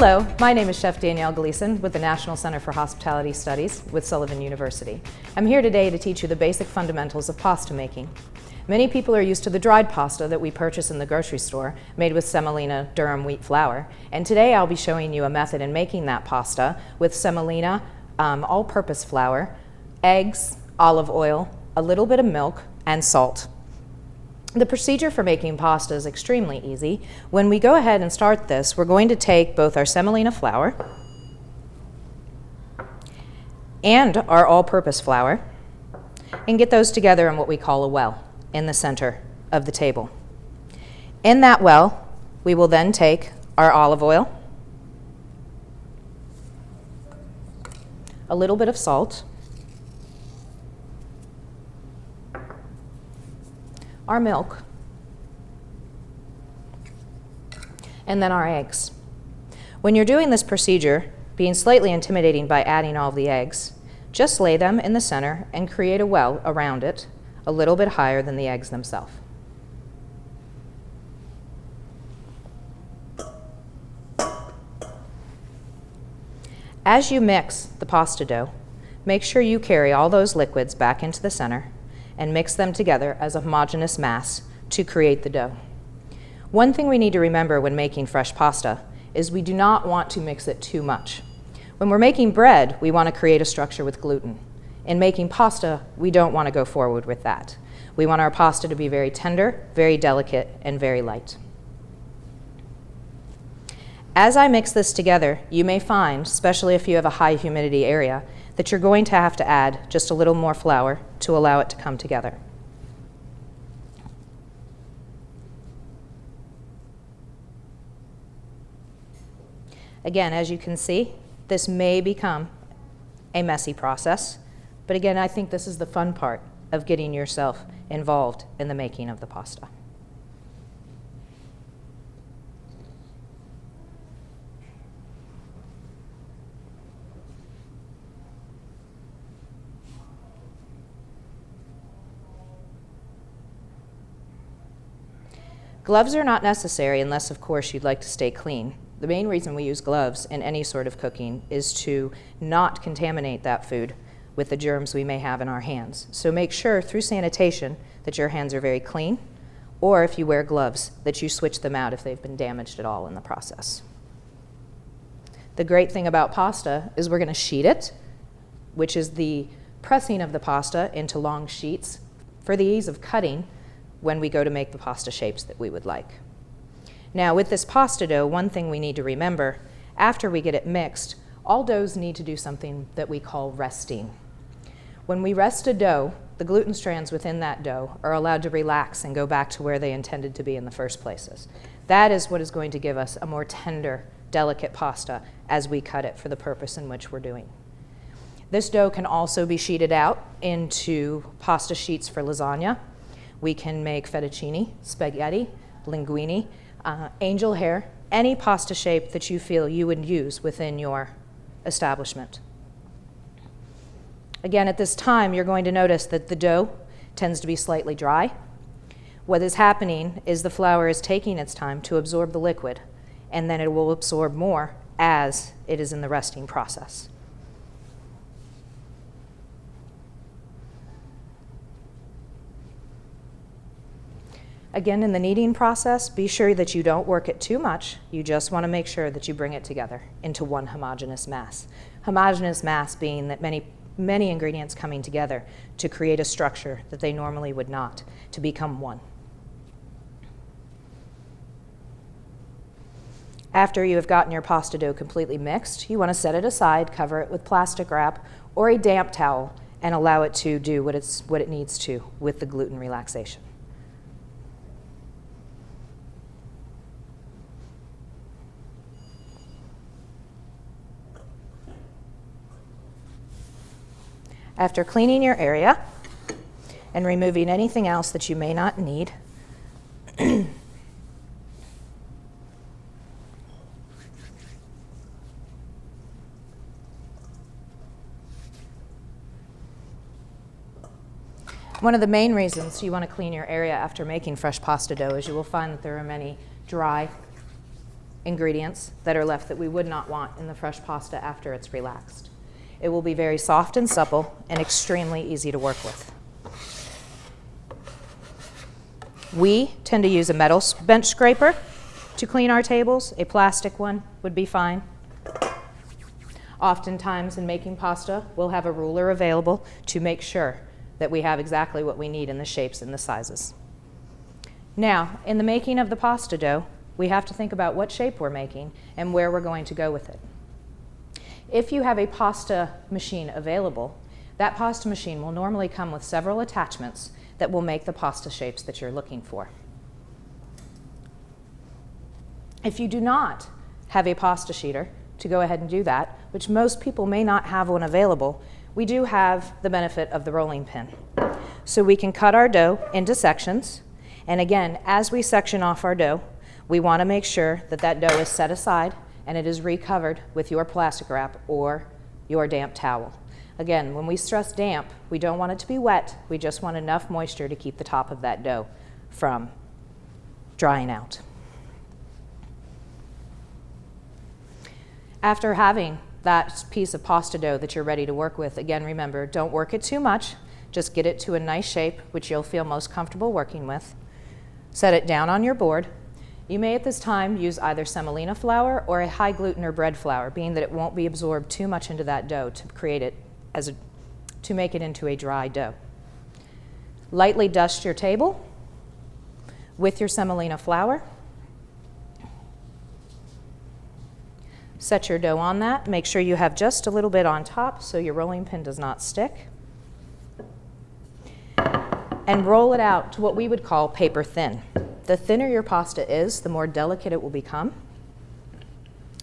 Hello, my name is Chef Danielle Gleason with the National Center for Hospitality Studies with Sullivan University. I'm here today to teach you the basic fundamentals of pasta making. Many people are used to the dried pasta that we purchase in the grocery store, made with semolina durum wheat flour. And today I'll be showing you a method in making that pasta with semolina, all-purpose flour, eggs, olive oil, a little bit of milk, and salt. The procedure for making pasta is extremely easy. When we go ahead and start this, we're going to take both our semolina flour and our all-purpose flour and get those together in what we call a well in the center of the table. In that well, we will then take our olive oil, a little bit of salt, our milk, and then our eggs. When you're doing this procedure, being slightly intimidating by adding all of the eggs, just lay them in the center and create a well around it, a little bit higher than the eggs themselves. As you mix the pasta dough, make sure you carry all those liquids back into the center and mix them together as a homogeneous mass to create the dough. One thing we need to remember when making fresh pasta is we do not want to mix it too much. When we're making bread, we want to create a structure with gluten. In making pasta, we don't want to go forward with that. We want our pasta to be very tender, very delicate, and very light. As I mix this together, you may find, especially if you have a high humidity area, that you're going to have to add just a little more flour to allow it to come together. Again, as you can see, this may become a messy process, but again, I think this is the fun part of getting yourself involved in the making of the pasta. Gloves are not necessary unless, of course, you'd like to stay clean. The main reason we use gloves in any sort of cooking is to not contaminate that food with the germs we may have in our hands. So make sure through sanitation that your hands are very clean, or if you wear gloves, that you switch them out if they've been damaged at all in the process. The great thing about pasta is we're going to sheet it, which is the pressing of the pasta into long sheets for the ease of cutting when we go to make the pasta shapes that we would like. Now with this pasta dough, one thing we need to remember, after we get it mixed, all doughs need to do something that we call resting. When we rest a dough, the gluten strands within that dough are allowed to relax and go back to where they intended to be in the first places. That is what is going to give us a more tender, delicate pasta as we cut it for the purpose in which we're doing. This dough can also be sheeted out into pasta sheets for lasagna. We can make fettuccine, spaghetti, linguine, angel hair, any pasta shape that you feel you would use within your establishment. Again, at this time, you're going to notice that the dough tends to be slightly dry. What is happening is the flour is taking its time to absorb the liquid, and then it will absorb more as it is in the resting process. Again, in the kneading process, be sure that you don't work it too much. You just want to make sure that you bring it together into one homogeneous mass. Homogeneous mass being that many ingredients coming together to create a structure that they normally would not, to become one. After you have gotten your pasta dough completely mixed, you want to set it aside, cover it with plastic wrap or a damp towel, and allow it to do what it needs to with the gluten relaxation. After cleaning your area and removing anything else that you may not need, one of the main reasons you want to clean your area after making fresh pasta dough is you will find that there are many dry ingredients that are left that we would not want in the fresh pasta after it's relaxed. It will be very soft and supple and extremely easy to work with. We tend to use a metal bench scraper to clean our tables. A plastic one would be fine. Oftentimes in making pasta, we'll have a ruler available to make sure that we have exactly what we need in the shapes and the sizes. Now, in the making of the pasta dough, we have to think about what shape we're making and where we're going to go with it. If you have a pasta machine available, that pasta machine will normally come with several attachments that will make the pasta shapes that you're looking for. If you do not have a pasta sheeter to go ahead and do that, which most people may not have one available, we do have the benefit of the rolling pin. So we can cut our dough into sections, and again, as we section off our dough, we want to make sure that that dough is set aside and it is recovered with your plastic wrap or your damp towel. Again, when we stress damp, we don't want it to be wet, we just want enough moisture to keep the top of that dough from drying out. After having that piece of pasta dough that you're ready to work with, again, remember, don't work it too much. Just get it to a nice shape, which you'll feel most comfortable working with. Set it down on your board. You may at this time use either semolina flour or a high gluten or bread flour, being that it won't be absorbed too much into that dough to create it to make it into a dry dough. Lightly dust your table with your semolina flour. Set your dough on that. Make sure you have just a little bit on top so your rolling pin does not stick. And roll it out to what we would call paper thin. The thinner your pasta is, the more delicate it will become.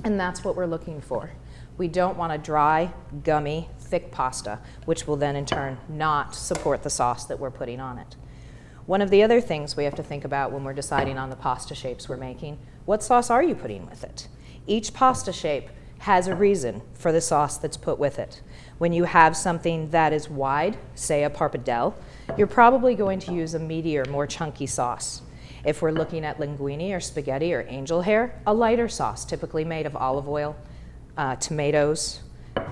And that's what we're looking for. We don't want a dry, gummy, thick pasta, which will then in turn not support the sauce that we're putting on it. One of the other things we have to think about when we're deciding on the pasta shapes we're making, what sauce are you putting with it? Each pasta shape has a reason for the sauce that's put with it. When you have something that is wide, say a pappardelle, you're probably going to use a meatier, more chunky sauce. If we're looking at linguine or spaghetti or angel hair, a lighter sauce, typically made of olive oil, tomatoes,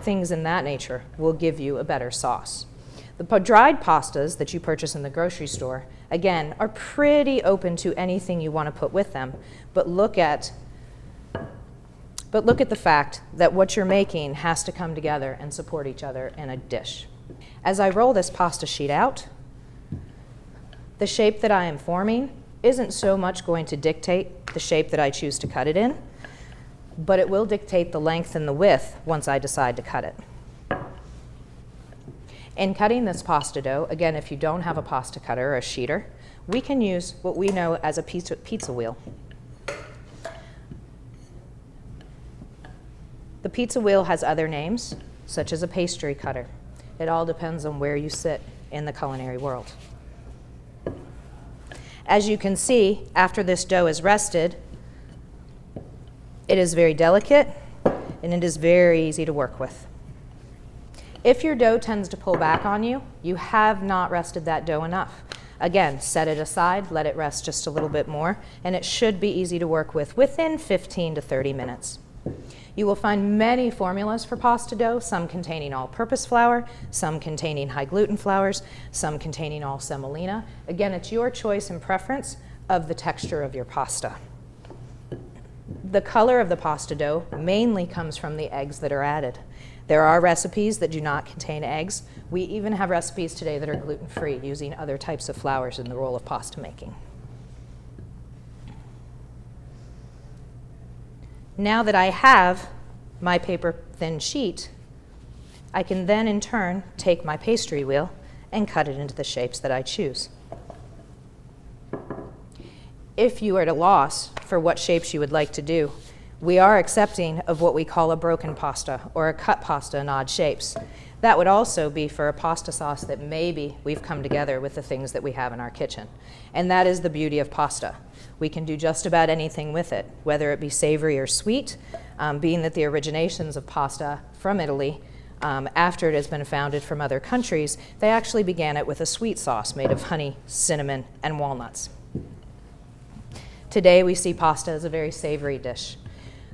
things in that nature, will give you a better sauce. The dried pastas that you purchase in the grocery store, again, are pretty open to anything you want to put with them, but look at the fact that what you're making has to come together and support each other in a dish. As I roll this pasta sheet out, the shape that I am forming isn't so much going to dictate the shape that I choose to cut it in, but it will dictate the length and the width once I decide to cut it. In cutting this pasta dough, again, if you don't have a pasta cutter or a sheeter, we can use what we know as a pizza wheel. The pizza wheel has other names, such as a pastry cutter. It all depends on where you sit in the culinary world. As you can see, after this dough is rested, it is very delicate and it is very easy to work with. If your dough tends to pull back on you, you have not rested that dough enough. Again, set it aside, let it rest just a little bit more, and it should be easy to work with within 15 to 30 minutes. You will find many formulas for pasta dough, some containing all-purpose flour, some containing high gluten flours, some containing all semolina. Again, it's your choice and preference of the texture of your pasta. The color of the pasta dough mainly comes from the eggs that are added. There are recipes that do not contain eggs. We even have recipes today that are gluten-free, using other types of flours in the role of pasta making. Now that I have my paper thin sheet, I can then in turn take my pastry wheel and cut it into the shapes that I choose. If you are at a loss for what shapes you would like to do, we are accepting of what we call a broken pasta or a cut pasta in odd shapes. That would also be for a pasta sauce that maybe we've come together with the things that we have in our kitchen. And that is the beauty of pasta. We can do just about anything with it, whether it be savory or sweet, being that the originations of pasta from Italy, after it has been founded from other countries, they actually began it with a sweet sauce made of honey, cinnamon, and walnuts. Today we see pasta as a very savory dish.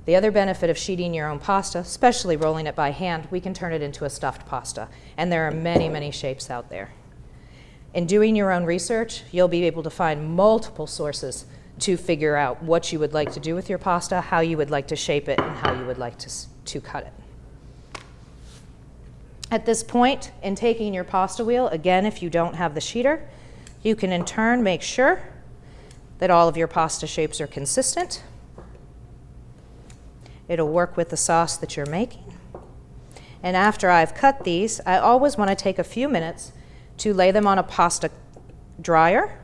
The other benefit of sheeting your own pasta, especially rolling it by hand, we can turn it into a stuffed pasta. And there are many, many shapes out there. In doing your own research, you'll be able to find multiple sources to figure out what you would like to do with your pasta, how you would like to shape it, and how you would like to cut it. At this point, in taking your pasta wheel, again, if you don't have the sheeter, you can in turn make sure that all of your pasta shapes are consistent. It'll work with the sauce that you're making. And after I've cut these, I always want to take a few minutes to lay them on a pasta dryer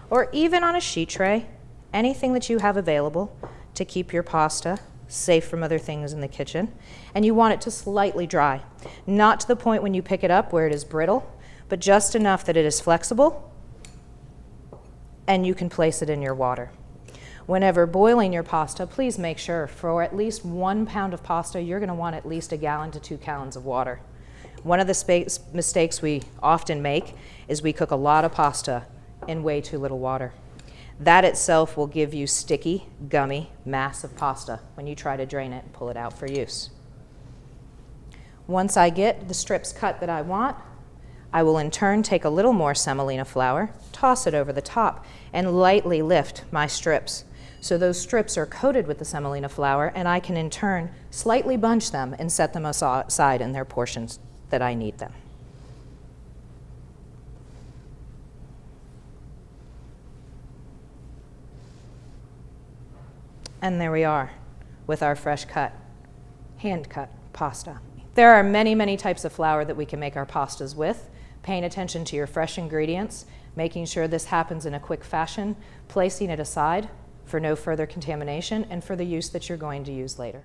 or even on a sheet tray, anything that you have available to keep your pasta safe from other things in the kitchen. And you want it to slightly dry, not to the point when you pick it up where it is brittle, but just enough that it is flexible and you can place it in your water. Whenever boiling your pasta, please make sure for at least 1 pound of pasta, you're going to want at least 1 gallon to 2 gallons of water. One of the mistakes we often make is we cook a lot of pasta in way too little water. That itself will give you sticky, gummy mass of pasta when you try to drain it and pull it out for use. Once I get the strips cut that I want, I will in turn take a little more semolina flour, toss it over the top, and lightly lift my strips. So those strips are coated with the semolina flour, and I can in turn slightly bunch them and set them aside in their portions that I need them. And there we are with our fresh cut, hand cut pasta. There are many, many types of flour that we can make our pastas with. Paying attention to your fresh ingredients, making sure this happens in a quick fashion, placing it aside for no further contamination and for the use that you're going to use later.